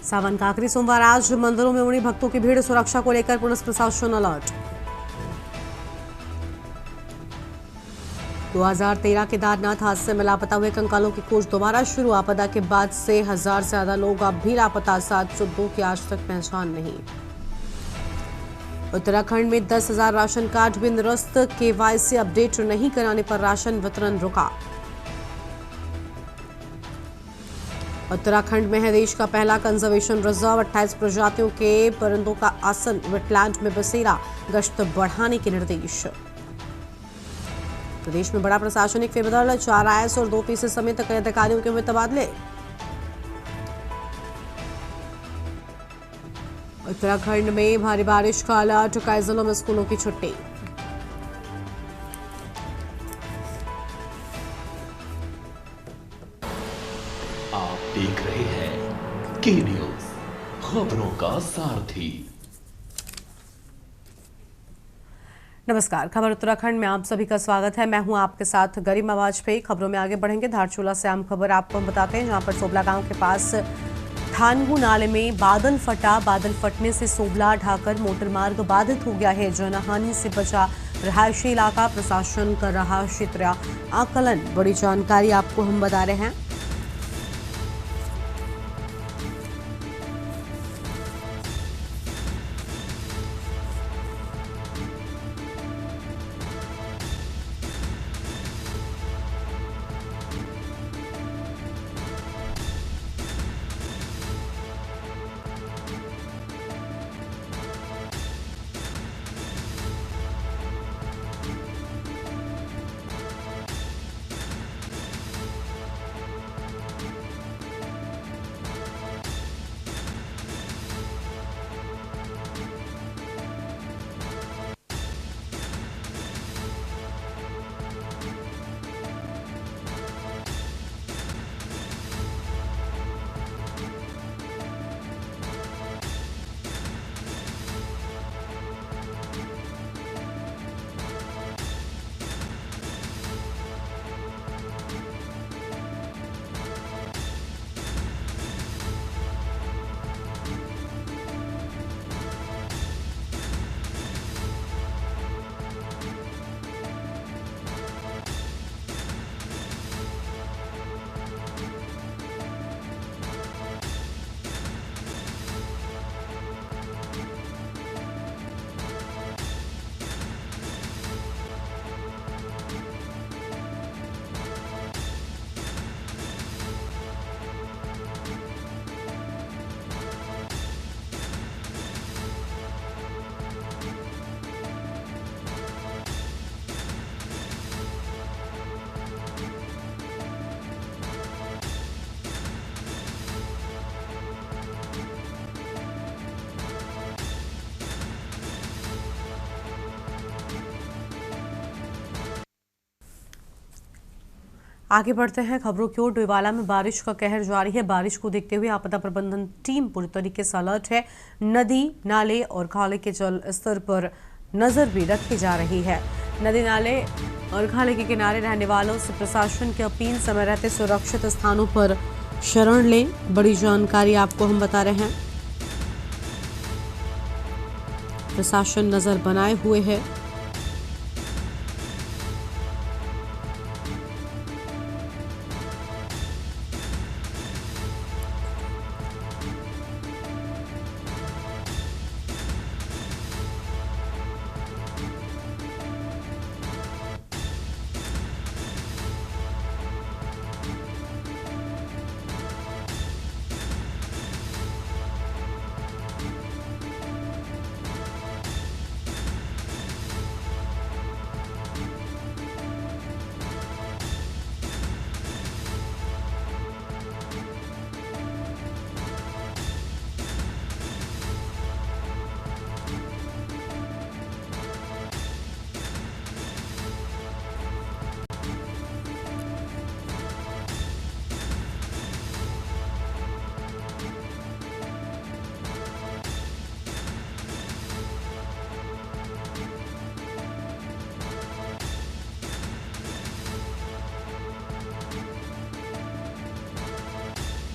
सावन का आखिरी सोमवार आज मंदिरों में उमड़ी भक्तों की भीड़। सुरक्षा को लेकर पुलिस प्रशासन अलर्ट। 2013 केदारनाथ हादसे में लापता हुए कंकालों की खोज दोबारा शुरू। आपदा के बाद से 1000 से ज्यादा लोग अब भी लापता। 702 की आज तक पहचान नहीं। उत्तराखंड में 10,000 राशन कार्ड भी निरस्त। केवाईसी अपडेट नहीं कराने पर राशन वितरण रुका। उत्तराखंड में है देश का पहला कंजर्वेशन रिजर्व। 28 प्रजातियों के परिंदों का आसन। वेटलैंड में बसेरा। गश्त बढ़ाने के निर्देश। प्रदेश में बड़ा प्रशासनिक फेरबदल। 4 आईएएस और 2 पीसी समेत कई अधिकारियों के हुए तबादले। उत्तराखंड में भारी बारिश का अलर्ट। कई जिलों में स्कूलों की छुट्टी। आप देख रहे हैं के न्यूज, खबरों का सारथी। नमस्कार, खबर उत्तराखंड में आप सभी का स्वागत है। मैं हूं आपके साथ गरिमा वाजपेयी। खबरों में आगे बढ़ेंगे। धारचूला से आम खबर आपको हम बताते हैं, जहां पर सोबला गांव के पास थानगू नाले में बादल फटा। बादल फटने से सोबला ढाकर मोटर मार्ग बाधित हो गया है। जनहानि से बचा रहायशी इलाका। प्रशासन कर रहा क्षेत्रीय आकलन। बड़ी जानकारी आपको हम बता रहे हैं। आगे बढ़ते हैं खबरों की ओर। डोईवाला में बारिश का कहर जारी है। बारिश को देखते हुए आपदा प्रबंधन टीम पूरी तरीके से अलर्ट है। नदी, नाले और खाले के जल स्तर पर नजर भी रखी जा रही है। नदी, नाले और खाले के किनारे रहने वालों से प्रशासन की अपील, समय रहते सुरक्षित स्थानों पर शरण लें। बड़ी जानकारी आपको हम बता रहे हैं। प्रशासन नजर बनाए हुए है।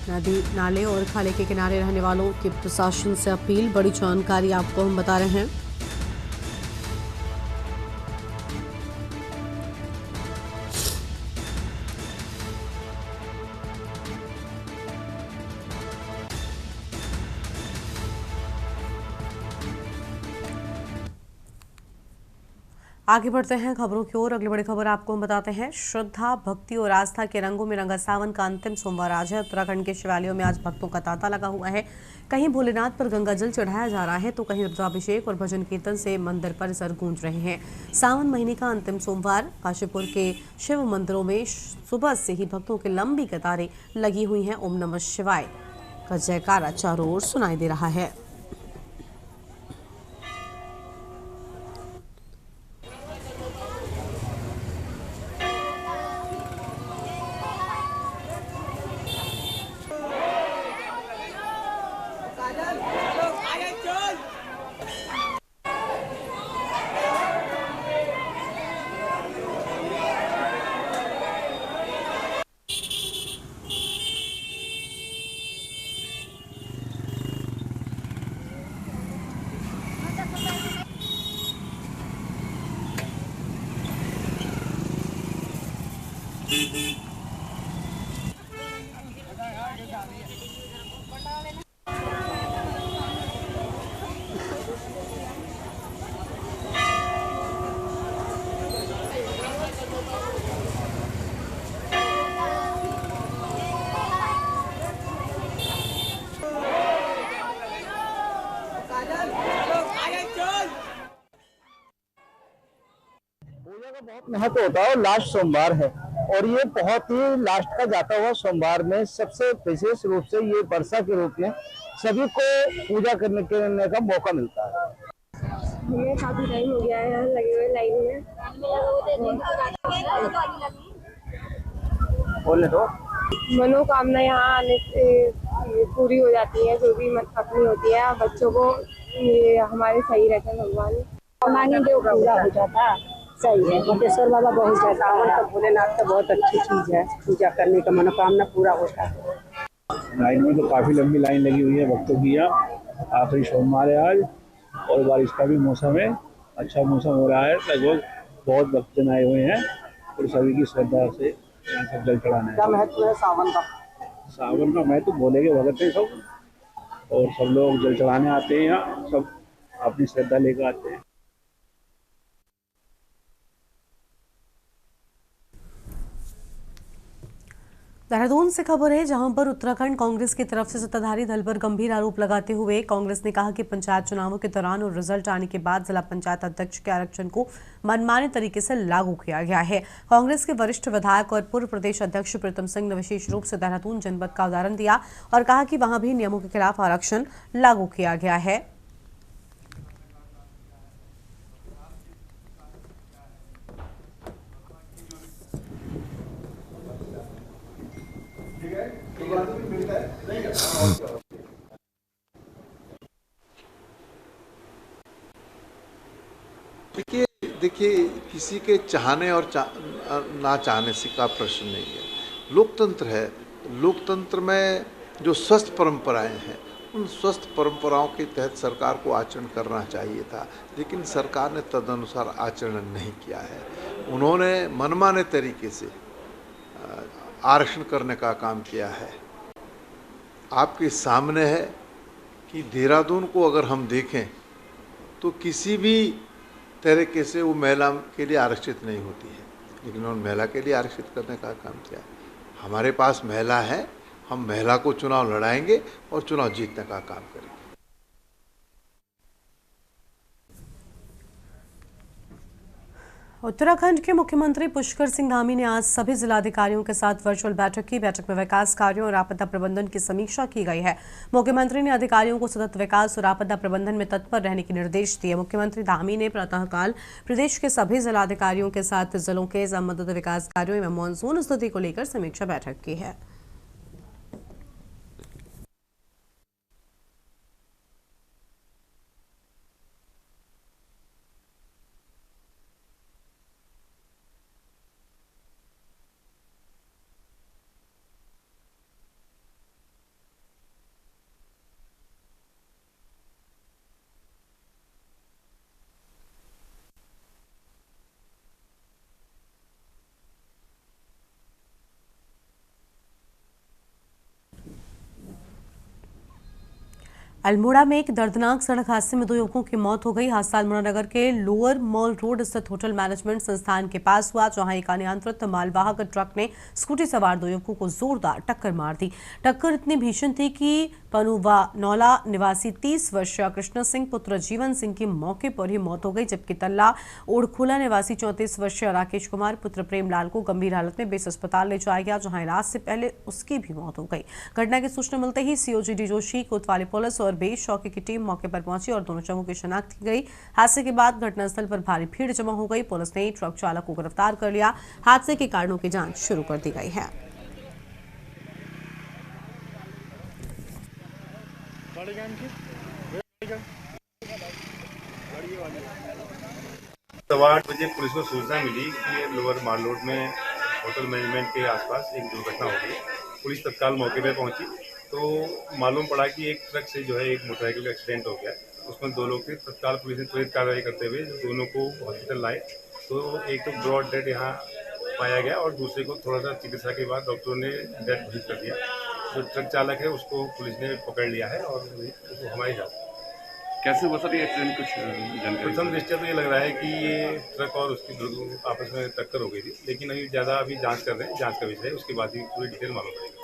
नदी नाले और खाले के किनारे रहने वालों की प्रशासन से अपील। बड़ी जानकारी आपको हम बता रहे हैं। आगे बढ़ते हैं खबरों की ओर। अगली बड़ी खबर आपको हम बताते हैं। श्रद्धा, भक्ति और आस्था के रंगों में रंगा सावन का अंतिम सोमवार आज है। उत्तराखंड के शिवालयों में आज भक्तों का तांता लगा हुआ है। कहीं भोलेनाथ पर गंगा जल चढ़ाया जा रहा है तो कहीं रुद्राभिषेक और भजन कीर्तन से मंदिर परिसर गूंज रहे हैं। सावन महीने का अंतिम सोमवार काशीपुर के शिव मंदिरों में सुबह से ही भक्तों की लंबी कतारें लगी हुई हैं। ओम नमः शिवाय का जयकारा चारों ओर सुनाई दे रहा है। पूजा का बहुत महत्व होता है और लास्ट सोमवार है और ये बहुत ही लास्ट का जाता हुआ सोमवार में सबसे विशेष रूप से ये वर्षा के रूप में सभी को पूजा करने का मौका मिलता है। हमें काफी टाइम हो गया है यहाँ लगे हुए लाइन में। बोले तो मनोकामना यहाँ आने से पूरी हो जाती है, जो भी अपनी होती है। बच्चों को ये हमारे सही रहते हैं भगवान। मांगे जो पूरा हो जाता सही है। कोटेश्वर बाबा बहुत जाता है। भोलेनाथ का बहुत अच्छी चीज है, पूजा करने का मनोकामना पूरा होता है। लाइन में तो काफी लंबी लाइन लगी हुई है भक्तों की। यहाँ आखिरी सोमवार है आज और बारिश का भी मौसम है। अच्छा मौसम हो रहा है। लगभग बहुत भक्तजन आए हुए हैं और सभी की श्रद्धा से यहाँ सब जल चढ़ाना है। क्या महत्व है सावन का? सावन का महत्व भोले के भगत है सब और सब लोग जल चढ़ाने आते हैं। यहाँ सब अपनी श्रद्धा लेकर आते हैं। देहरादून से खबर है, जहां पर उत्तराखंड कांग्रेस की तरफ से सत्ताधारी दल पर गंभीर आरोप लगाते हुए कांग्रेस ने कहा कि पंचायत चुनावों के दौरान और रिजल्ट आने के बाद जिला पंचायत अध्यक्ष के आरक्षण को मनमाने तरीके से लागू किया गया है। कांग्रेस के वरिष्ठ विधायक और पूर्व प्रदेश अध्यक्ष प्रीतम सिंह ने विशेष रूप से देहरादून जनपद का उदाहरण दिया और कहा कि वहां भी नियमों के खिलाफ आरक्षण लागू किया गया है। देखिए किसी के चाहने और ना चाहने से का प्रश्न नहीं है। लोकतंत्र है। लोकतंत्र में जो स्वस्थ परंपराएं हैं उन स्वस्थ परंपराओं के तहत सरकार को आचरण करना चाहिए था, लेकिन सरकार ने तदनुसार आचरण नहीं किया है। उन्होंने मनमाने तरीके से आरक्षण करने का काम किया है। आपके सामने है कि देहरादून को अगर हम देखें तो किसी भी तरीके से वो महिला के लिए आरक्षित नहीं होती है, लेकिन उन्होंने महिला के लिए आरक्षित करने का काम किया। हमारे पास महिला है, हम महिला को चुनाव लड़ाएंगे और चुनाव जीतने का काम करेंगे। उत्तराखंड के मुख्यमंत्री पुष्कर सिंह धामी ने आज सभी जिलाधिकारियों के साथ वर्चुअल बैठक की। बैठक में विकास कार्यों और आपदा प्रबंधन की समीक्षा की गई है। मुख्यमंत्री ने अधिकारियों को सतत विकास और आपदा प्रबंधन में तत्पर रहने के निर्देश दिए। मुख्यमंत्री धामी ने प्रातःकाल प्रदेश के सभी जिलाधिकारियों के साथ जिलों के संबंधित विकास कार्यों में मानसून स्थिति को लेकर समीक्षा बैठक की है। अल्मोड़ा में एक दर्दनाक सड़क हादसे में 2 युवकों की मौत हो गई। हादसा अल्मोड़ा नगर के लोअर मॉल रोड स्थित होटल मैनेजमेंट संस्थान के पास हुआ, जहां एक अनियंत्रित मालवाहक ट्रक ने स्कूटी सवार 2 युवकों को जोरदार टक्कर मार दी। टक्कर इतनी भीषण थी कि पनुवानौला निवासी 30 वर्षीय कृष्ण सिंह पुत्र जीवन सिंह की मौके पर ही मौत हो गई, जबकि तल्ला ओढ़खोला निवासी 34 वर्षीय राकेश कुमार पुत्र प्रेमलाल को गंभीर हालत में बेस अस्पताल ले जाया गया, जहां इलाज से पहले उसकी भी मौत हो गई। घटना की सूचना मिलते ही सीओजी डी जोशी, कोतवाली पुलिस और बेस चौकी की टीम मौके पर पहुंची और दोनों शवों की शिनाख्त की गई। हादसे के बाद घटनास्थल पर भारी भीड़ जमा हो गई। पुलिस ने ट्रक चालक को गिरफ्तार कर लिया। हादसे के कारणों की जांच शुरू कर दी गई है। सवा 8 बजे पुलिस को सूचना मिली कि लोअर माल रोड में होटल मैनेजमेंट के आसपास एक दुर्घटना हो गई। पुलिस तत्काल मौके पर पहुंची तो मालूम पड़ा कि एक ट्रक से जो है एक मोटरसाइकिल का एक्सीडेंट हो गया। उसमें 2 लोग थे। तत्काल पुलिस ने त्वरित कार्रवाई करते हुए दोनों को हॉस्पिटल लाए तो एक तो ब्रॉड डेड यहाँ पाया गया और दूसरे को थोड़ा सा चिकित्सा के बाद डॉक्टरों ने डेड घोषित कर दिया। जो ट्रक चालक है उसको पुलिस ने पकड़ लिया है और उसको हमारी जाँच। कैसे हुआ सर ये एक्सीडेंट, कुछ जानकारी? प्रथम दृष्टया तो ये लग रहा है कि ये ट्रक और उसकी आपस में टक्कर हो गई थी, लेकिन अभी ज़्यादा जांच कर रहे हैं, जांच का विषय है, उसके बाद ही पूरी डिटेल मालूम पड़ेगी।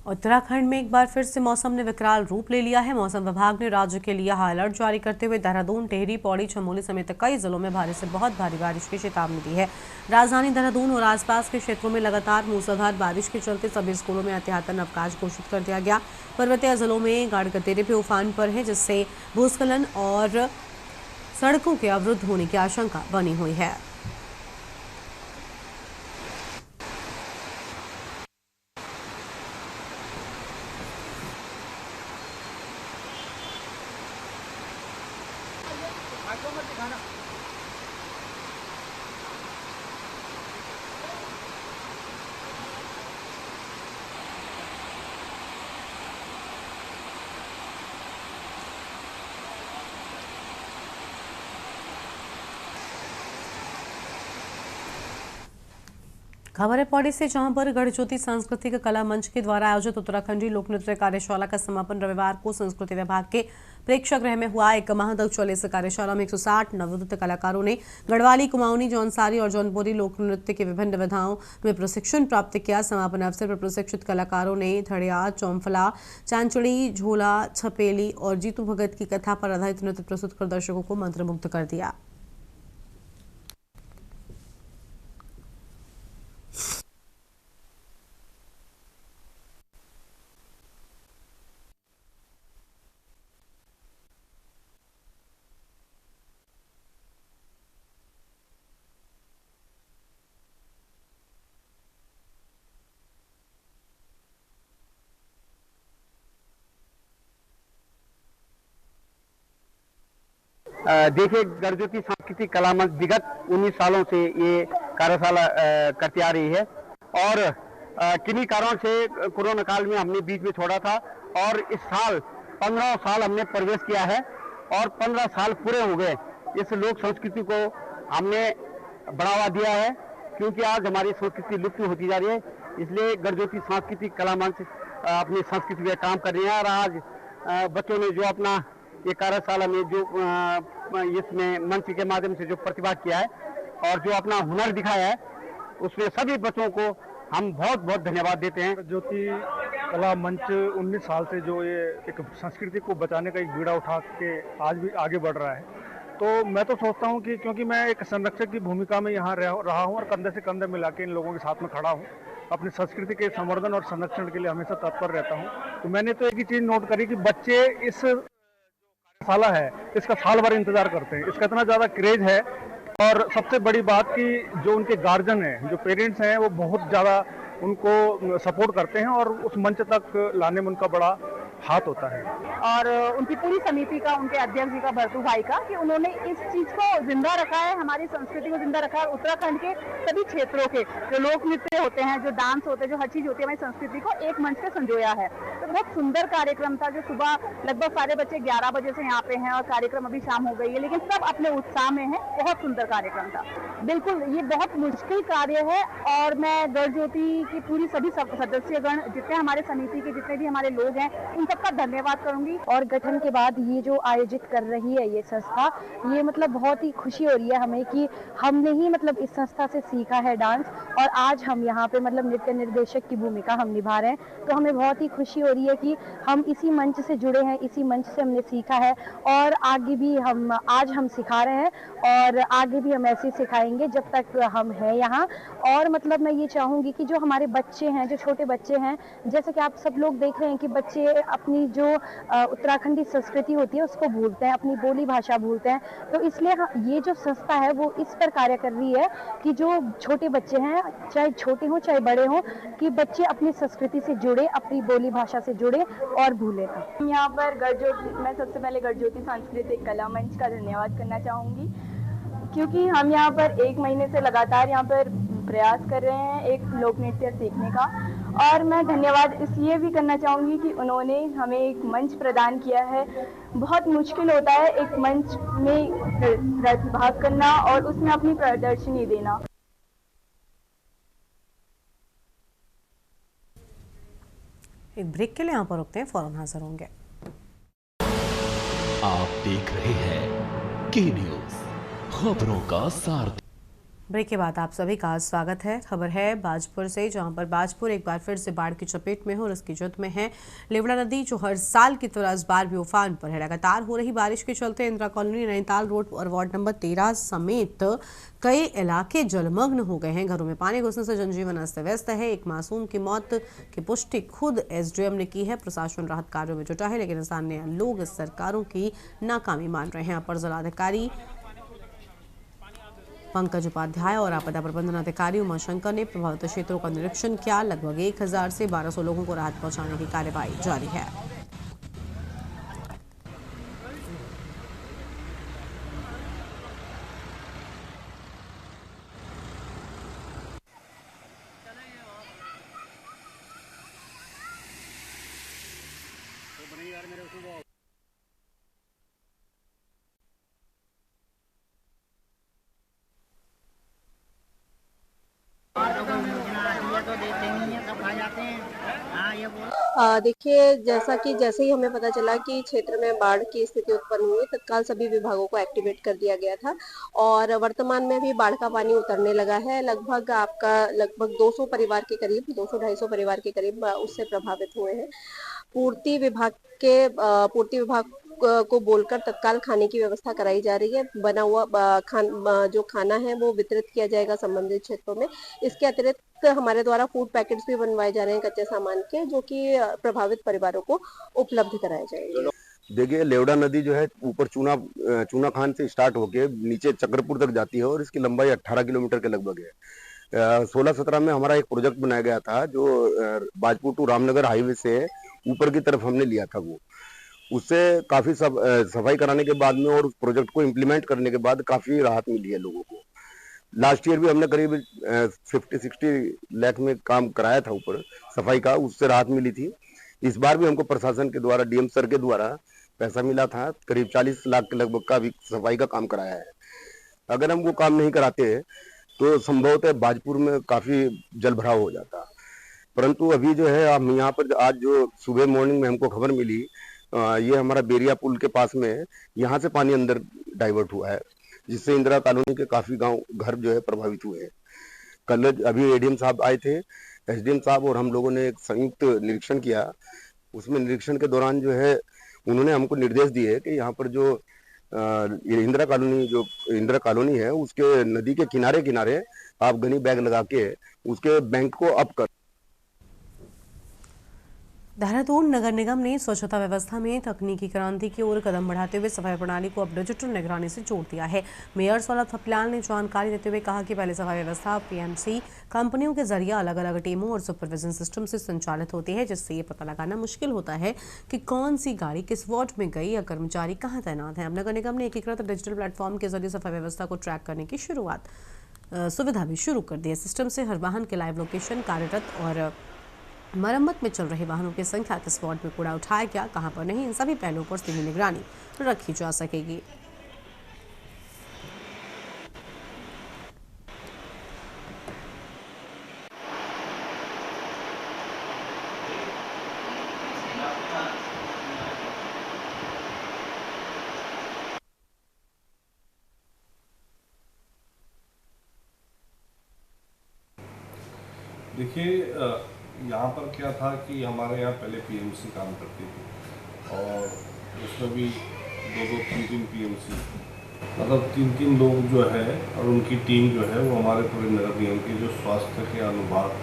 उत्तराखंड में एक बार फिर से मौसम ने विकराल रूप ले लिया है। मौसम विभाग ने राज्य के लिए हाई अलर्ट जारी करते हुए देहरादून, टिहरी, पौड़ी, चमोली समेत कई जिलों में भारी से बहुत भारी बारिश की चेतावनी दी है। राजधानी देहरादून और आसपास के क्षेत्रों में लगातार मूसलाधार बारिश के चलते सभी स्कूलों में एहतियातन अवकाश घोषित कर दिया गया। पर्वतीय जिलों में गाढ़ गतेरे भी उफान पर है, जिससे भूस्खलन और सड़कों के अवरुद्ध होने की आशंका बनी हुई है। खबर है पौड़ी से, जहां पर गढ़ज्योति सांस्कृतिक कला मंच के द्वारा आयोजित उत्तराखंडी लोक नृत्य कार्यशाला का समापन रविवार को संस्कृति विभाग के प्रेक्षागृह में हुआ। एक माह तक चले इस कार्यशाला में 160 नवोदित कलाकारों ने गढ़वाली, कुमाऊनी, जौनसारी और जौनपुरी लोक नृत्य के विभिन्न विधाओं में प्रशिक्षण प्राप्त किया। समापन अवसर पर प्रशिक्षित कलाकारों ने धड़िया, चौंफला, चांचड़ी, झोला, छपेली और जीतू भगत की कथा पर आधारित नृत्य प्रस्तुत कर दर्शकों को मंत्रमुग्ध कर दिया। देखिए, गढ़ज्योति सांस्कृतिक कला मंच विगत 19 सालों से ये कार्यशाला करती आ रही है और किन्हीं कारणों से कोरोना काल में हमने बीच में छोड़ा था और इस साल 15 साल हमने प्रवेश किया है और 15 साल पूरे हो गए। इस लोक संस्कृति को हमने बढ़ावा दिया है क्योंकि आज हमारी संस्कृति लुप्त होती जा रही है। इसलिए गढ़ज्योति सांस्कृतिक कला मंच अपनी संस्कृति में काम कर रही है और आज बच्चों ने जो अपना ये कार्यशाला में जो इसमें मंच के माध्यम से जो प्रतिभा किया है और जो अपना हुनर दिखाया है, उसमें सभी बच्चों को हम बहुत बहुत धन्यवाद देते हैं। ज्योति कला मंच 19 साल से जो ये एक संस्कृति को बचाने का एक बीड़ा उठा के आज भी आगे बढ़ रहा है, तो मैं तो सोचता हूँ कि क्योंकि मैं एक संरक्षक की भूमिका में यहाँ रहा हूँ और कंधे से कंधे मिला के इन लोगों के साथ में खड़ा हूँ, अपनी संस्कृति के संवर्धन और संरक्षण के लिए हमेशा तत्पर रहता हूँ। तो मैंने तो एक ही चीज़ नोट करी कि बच्चे इस कार्यशाला है इसका साल भर इंतजार करते हैं, इसका इतना ज़्यादा क्रेज है। और सबसे बड़ी बात कि जो उनके गार्जियन हैं, जो पेरेंट्स हैं, वो बहुत ज़्यादा उनको सपोर्ट करते हैं और उस मंच तक लाने में उनका बड़ा हाथ होता है। और उनकी पूरी समिति का, उनके अध्यक्ष जी का, भरतू भाई का, कि उन्होंने इस चीज को जिंदा रखा है, हमारी संस्कृति को जिंदा रखा है। उत्तराखंड के सभी क्षेत्रों के जो लोक नृत्य होते हैं, जो डांस होते हैं, जो हर चीज होती है, हमारी संस्कृति को एक मंच पे संजोया है। तो बहुत सुंदर कार्यक्रम था, जो सुबह लगभग सारे बच्चे 11 बजे से यहाँ पे हैं और कार्यक्रम अभी शाम हो गई है, लेकिन सब अपने उत्साह में है। बहुत सुंदर कार्यक्रम था। बिल्कुल ये बहुत मुश्किल कार्य है और मैं गढ़ ज्योति की पूरी सभी सदस्यगण, जितने हमारे समिति के जितने भी हमारे लोग हैं, उन सबका धन्यवाद करूंगी। और गठन के बाद ये जो आयोजित कर रही है ये संस्था, ये मतलब बहुत ही खुशी हो रही है हमें कि हमने ही मतलब इस संस्था से सीखा है डांस और आज हम यहाँ पे मतलब नृत्य निर्देशक की भूमिका हम निभा रहे हैं। तो हमें बहुत ही खुशी हो रही है कि हम इसी मंच से जुड़े हैं, इसी मंच से हमने सीखा है और आगे भी आज हम सिखा रहे हैं और आगे भी हम ऐसे सिखाएंगे जब तक हम हैं यहाँ। और मतलब मैं ये चाहूँगी कि जो हमारे बच्चे हैं, जो छोटे बच्चे हैं, जैसे कि आप सब लोग देख रहे हैं कि बच्चे अपनी जो उत्तराखंडी संस्कृति होती है उसको भूलते हैं, अपनी बोली भाषा भूलते हैं। तो इसलिए ये जो संस्था है वो इस पर कार्य कर रही है कि जो छोटे बच्चे हैं, चाहे छोटे हों चाहे बड़े हों, कि बच्चे अपनी संस्कृति से जुड़े, अपनी बोली भाषा से जुड़े और भूले ना। यहाँ पर गढ़ ज्योति, मैं सबसे पहले गढ़ ज्योति सांस्कृतिक कला मंच का धन्यवाद करना चाहूँगी, क्योंकि हम यहाँ पर 1 महीने से लगातार यहाँ पर प्रयास कर रहे हैं एक लोक नृत्य सीखने का। और मैं धन्यवाद इसलिए भी करना चाहूँगी कि उन्होंने हमें एक मंच प्रदान किया है। बहुत मुश्किल होता है एक मंच में प्रतिभाग करना और उसमें अपनी प्रदर्शनी देना। एक ब्रेक के लिए यहाँ पर रुकते हैं, फौरन हाजिर होंगे। आप देख रहे हैं के न्यूज़, खबरों का सार। ब्रेक के बाद आप सभी का स्वागत है। खबर है बाजपुर से, जहां पर बाजपुर एक बार फिर से बाढ़ की चपेट में है और इसकी जद में है लेवड़ा नदी, जो हर साल की तरह इस बार भी उफान पर है। लगातार हो रही बारिश के चलते इंदिरा कॉलोनी, नैनीताल रोड और वार्ड नंबर 13 समेत कई इलाके जलमग्न हो गए हैं। घरों में पानी घुसने से जनजीवन अस्त व्यस्त है। एक मासूम की मौत की पुष्टि खुद एसडीएम ने की है। प्रशासन राहत कार्यों में जुटा है, लेकिन स्थानीय लोग इस सरकारों की नाकामी मान रहे हैं। अपर जिलाधिकारी पंकज उपाध्याय और आपदा प्रबंधन अधिकारी उमाशंकर ने प्रभावित क्षेत्रों का निरीक्षण किया। लगभग 1000 से 1200 लोगों को राहत पहुंचाने की कार्यवाही जारी है। देखिए, जैसे ही हमें पता चला कि क्षेत्र में बाढ़ की स्थिति उत्पन्न हुई, तत्काल सभी विभागों को एक्टिवेट कर दिया गया था और वर्तमान में भी बाढ़ का पानी उतरने लगा है। लगभग 200 परिवार के करीब, 200-250 परिवार के करीब उससे प्रभावित हुए हैं। पूर्ति विभाग को बोलकर तत्काल खाने की व्यवस्था कराई जा रही है। बना हुआ जो खाना है वो वितरित किया जाएगा संबंधित क्षेत्रों में। इसके अतिरिक्त हमारे द्वारा फूड पैकेट्स भी बनवाए जा रहे हैं कच्चे सामान के, जो कि प्रभावित परिवारों को उपलब्ध कराए जाएंगे। देखिए, लेवड़ा नदी जो है ऊपर चूना खान से स्टार्ट होके नीचे चक्रपुर तक जाती है और इसकी लंबाई 18 किलोमीटर के लगभग है। 16-17 में हमारा एक प्रोजेक्ट बनाया गया था, जो बाजपुर टू रामनगर हाईवे से ऊपर की तरफ हमने लिया था। वो उससे काफी सफाई कराने के बाद में और उस प्रोजेक्ट को इम्प्लीमेंट करने के बाद काफी राहत मिली है लोगों को। लास्ट ईयर भी हमने करीब 50-60 लाख में काम कराया था ऊपर सफाई का, उससे राहत मिली थी। इस बार भी हमको प्रशासन के द्वारा, डीएम सर के द्वारा पैसा मिला था, करीब 40 लाख के लगभग का भी सफाई का काम कराया है। अगर हम वो काम नहीं कराते तो संभवतः बाजपुर में काफी जल भराव हो जाता, परंतु अभी जो है हम यहाँ पर आज जो सुबह मॉर्निंग में हमको खबर मिली, ये हमारा बेरिया पुल के पास में यहाँ से पानी अंदर डाइवर्ट हुआ है, जिससे इंदिरा कॉलोनी के काफी घर जो है प्रभावित हुए हैं। कल अभी एडीएम साहब आए थे, एसडीएम साहब और हम लोगों ने एक संयुक्त निरीक्षण किया। उसमें निरीक्षण के दौरान जो है उन्होंने हमको निर्देश दिए कि यहाँ पर जो इंदिरा कॉलोनी है उसके नदी के किनारे आप गनी बैग लगा के उसके बैंक को अप कर। देहरादून नगर निगम ने स्वच्छता व्यवस्था में तकनीकी क्रांति की ओर कदम बढ़ाते हुए सफाई प्रणाली को अब डिजिटल निगरानी से जोड़ दिया है। मेयर सौरभ थपलियाल ने जानकारी देते हुए कहा कि पहले सफाई व्यवस्था पीएमसी कंपनियों के जरिए अलग अलग टीमों और सुपरविजन सिस्टम से संचालित होती है, जिससे ये पता लगाना मुश्किल होता है कि कौन सी गाड़ी किस वार्ड में गई या कर्मचारी कहाँ तैनात है। अब नगर निगम ने एकीकृत डिजिटल प्लेटफॉर्म के जरिए सफाई व्यवस्था को ट्रैक करने की सुविधा भी शुरू कर दी है। सिस्टम से हर वाहन के लाइव लोकेशन, कार्यरत और मरम्मत में चल रहे वाहनों की संख्या, किस वार्ड में कूड़ा उठाया गया, कहां पर नहीं, इन सभी पहलुओं पर सीधी निगरानी रखी जा सकेगी। देखिए, यहाँ पर क्या था कि हमारे यहाँ पहले पीएमसी काम करती थी और उसमें भी 2-3 पीएमसी, मतलब 3 लोग जो है और उनकी टीम जो है वो हमारे पूरे नगर निगम के जो स्वास्थ्य के अनुभाग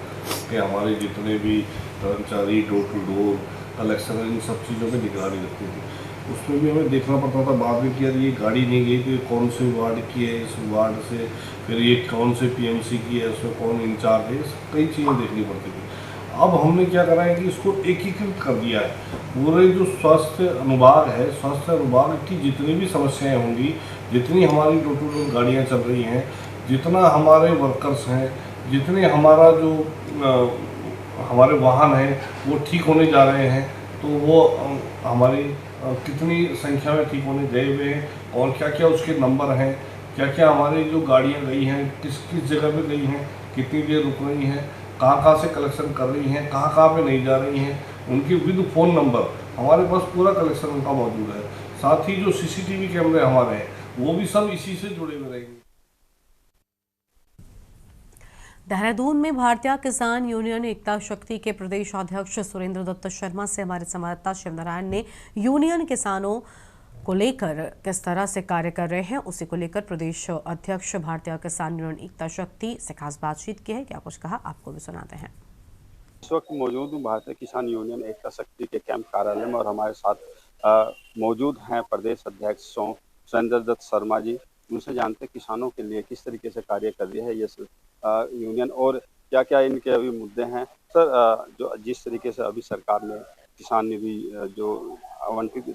के हमारे जितने भी कर्मचारी डोर टू डोर कलेक्शन, इन सब चीज़ों में निगरानी रखती थी। उसमें भी हमें देखना पड़ता था बाद में कि यार ये गाड़ी नहीं गई तो ये कौन से वार्ड की है, इस वार्ड से फिर ये कौन से पीएमसी की है, उसमें कौन इंचार्ज है, कई चीज़ें देखनी पड़ती थी। अब हमने क्या करा है कि इसको एकीकृत कर दिया है। पूरे जो स्वास्थ्य अनुभाग है, स्वास्थ्य अनुभाग की जितनी भी समस्याएं होंगी, जितनी हमारी डोर टू डोर गाड़ियाँ चल रही हैं, जितना हमारे वर्कर्स हैं, जितने हमारा जो हमारे वाहन हैं वो ठीक होने जा रहे हैं, तो वो हमारी कितनी संख्या में ठीक होने गए हुए हैं और क्या क्या उसके नंबर हैं, क्या क्या हमारी जो गाड़ियाँ गई हैं किस किस जगह पे गई हैं, कितनी देर रुक रही हैं, कहाँ से कलेक्शन कर रही हैं, कहाँ पे नहीं जा रही हैं, उनकी विद फ़ोन नंबर हमारे पास पूरा कलेक्शन उनका मौजूद है। साथ ही जो सीसीटीवी कैमरे हमारे हैं वो भी सब इसी से जुड़े हुए रहेंगे। देहरादून में भारतीय किसान यूनियन एकता शक्ति के प्रदेश अध्यक्ष सुरेंद्र दत्त शर्मा से हमारे संवाददाता शिवनारायण ने यूनियन किसानों को लेकर किस तरह से कार्य कर रहे हैं उसी को लेकर प्रदेश अध्यक्ष भारतीय किसान यूनियन एकता शक्ति से खास बातचीत की है। क्या कुछ कहा आपको भी सुनाते हैं। इस वक्त मौजूद हूँ भारतीय किसान यूनियन एकता शक्ति के कैंप कार्यालय में और हमारे साथ मौजूद हैं प्रदेश अध्यक्ष सुरेंद्र दत्त शर्मा जी। उनसे जानते किसानों के लिए किस तरीके से कार्य कर रही है ये यूनियन और क्या क्या इनके अभी मुद्दे हैं। सर, जो जिस तरीके से अभी सरकार ने किसान निधि जो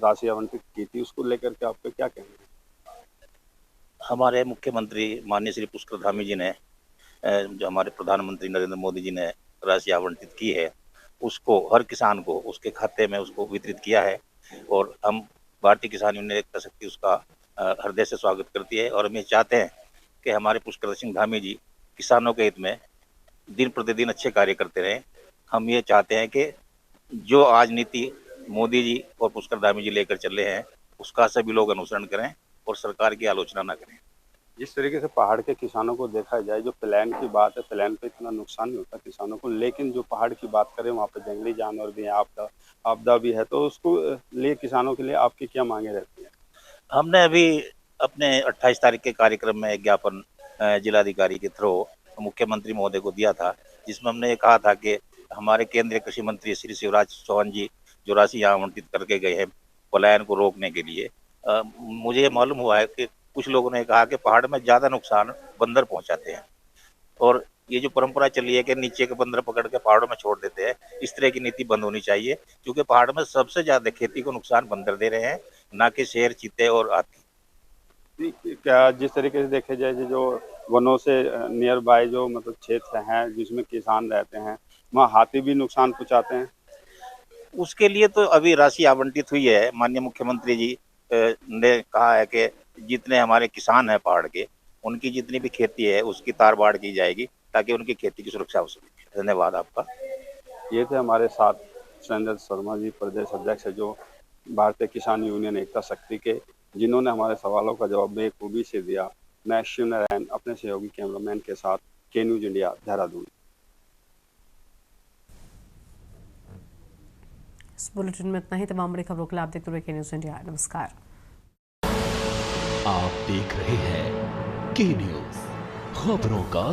राशि आवंटित की थी उसको लेकर के आपको क्या कहना है? हमारे मुख्यमंत्री माननीय श्री पुष्कर धामी जी ने जो हमारे प्रधानमंत्री नरेंद्र मोदी जी ने राशि आवंटित की है उसको हर किसान को उसके खाते में उसको वितरित किया है और हम भारतीय किसान यूनियन एकता शक्ति उसका हृदय से स्वागत करती है और हम ये चाहते हैं कि हमारे पुष्कर सिंह धामी जी किसानों के हित में दिन प्रतिदिन अच्छे कार्य करते रहें। हम ये चाहते हैं कि जो आज नीति मोदी जी और पुष्कर धामी जी लेकर चल रहे हैं उसका सभी लोग अनुसरण करें और सरकार की आलोचना न करें। जिस तरीके से पहाड़ के किसानों को देखा जाए, जो प्लान की बात है, प्लान पे इतना नुकसान नहीं होता किसानों को, लेकिन जो पहाड़ की बात करें वहाँ पे जंगली जानवर भी है, आपदा भी है, तो उसको लिए किसानों के लिए आपकी क्या मांगे रहती है? हमने अभी अपने 28 तारीख के कार्यक्रम में एक ज्ञापन जिलाधिकारी के थ्रू मुख्यमंत्री महोदय को दिया था, जिसमें हमने ये कहा था कि हमारे केंद्रीय कृषि मंत्री श्री शिवराज चौहान जी जो राशि आवंटित करके गए हैं पलायन को रोकने के लिए, मुझे ये मालूम हुआ है कि कुछ लोगों ने कहा कि पहाड़ में ज़्यादा नुकसान बंदर पहुंचाते हैं और ये जो परंपरा चली है कि नीचे के बंदर पकड़ के पहाड़ों में छोड़ देते हैं, इस तरह की नीति बंद होनी चाहिए, क्योंकि पहाड़ में सबसे ज़्यादा खेती को नुकसान बंदर दे रहे हैं, ना कि शेर, चीते और हाथी। क्या जिस तरीके से देखे जाए जो वनों से नियर बाय जो मतलब क्षेत्र हैं जिसमें किसान रहते हैं वहाँ हाथी भी नुकसान पहुँचाते हैं, उसके लिए तो अभी राशि आवंटित हुई है। माननीय मुख्यमंत्री जी ने कहा है कि जितने हमारे किसान हैं पहाड़ के उनकी जितनी भी खेती है उसकी तार बाड़ की जाएगी ताकि उनकी खेती की सुरक्षा हो सके। धन्यवाद आपका। ये थे हमारे साथ सुरेंद्र शर्मा जी, प्रदेश अध्यक्ष है जो भारतीय किसान यूनियन एकता शक्ति के, जिन्होंने हमारे सवालों का जवाब बेखूबी से दिया। मैं शिवनारायण अपने सहयोगी कैमरामैन के साथ के न्यूज इंडिया, देहरादून। इस बुलेटिन में इतना ही। तमाम बड़ी खबरों के लिए आप देखते रहिए के न्यूज इंडिया। नमस्कार। आप देख रहे हैं के न्यूज, खबरों का